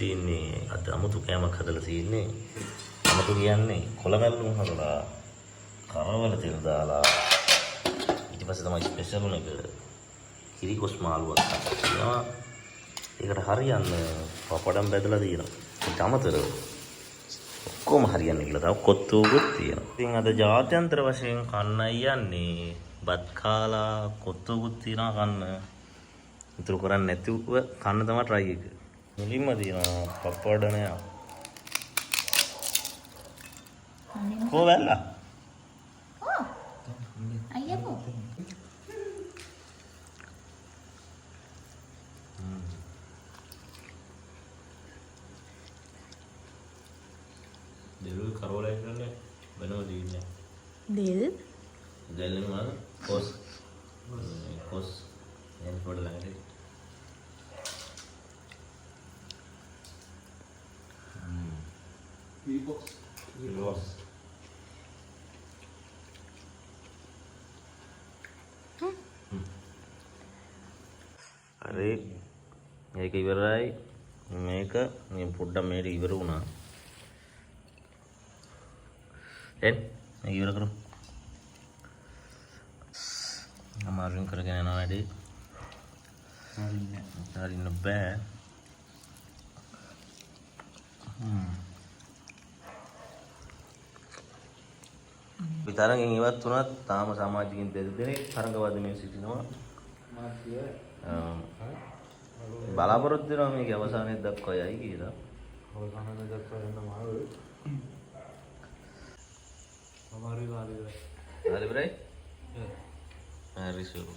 තියන්නේ අද අමුතු කෑමක් හදලා තියන්නේ. අමුතු කියන්නේ කොළමැල්ලුම් හදලා කරවල තෙල් දාලා ඊට පස්සේ තමයි ස්පෙෂල් එක කිරිකොස් මාළුවක් හදලා ඒකට හරියන්න පපඩම් බෙදලා තියෙනවා. ඊට අමතරව ඔක්කොම හරියන්නේ කියලා තව කොත්තුකුත් තියෙනවා. ඉතින් අද ජාත්‍යන්තර වශයෙන් කන්නයි යන්නේ. බත් කාලා කොත්තුකුත් තියෙනවා කන්න. ඉතුරු කරන්නේ නැතුව කන්න තමයි try එක. මුලින්ම තියෙනවා පපඩණය. කොවැල්ලා. Oh. Ayahku. Dulu karola itu kan benar diinnya. Del. Del mana? Kos. Kos. Yang pada lagi. Box. Box. Hari මේක ඉවරයි. මේක මේ පොඩ්ඩක් මේක ඉවර වුණා. එන් මේක ඉවර කරමු. අමාරුවෙන් කරගෙන යනවා වැඩි. හරින්න බෑ. විතරකින් ඉවත් වුණත් තාම සමාජිකින් දෙදෙනෙක් තරඟවදමින් සිටිනවා. බලාපොරොත්තු වෙනවා මේක අවසානයේ දක්වා යයි කියලා. අවසානයේ දක්වා යන්න මාරු. අමාරු වාරේ. හරි බ්‍රයි. හරි සුරු.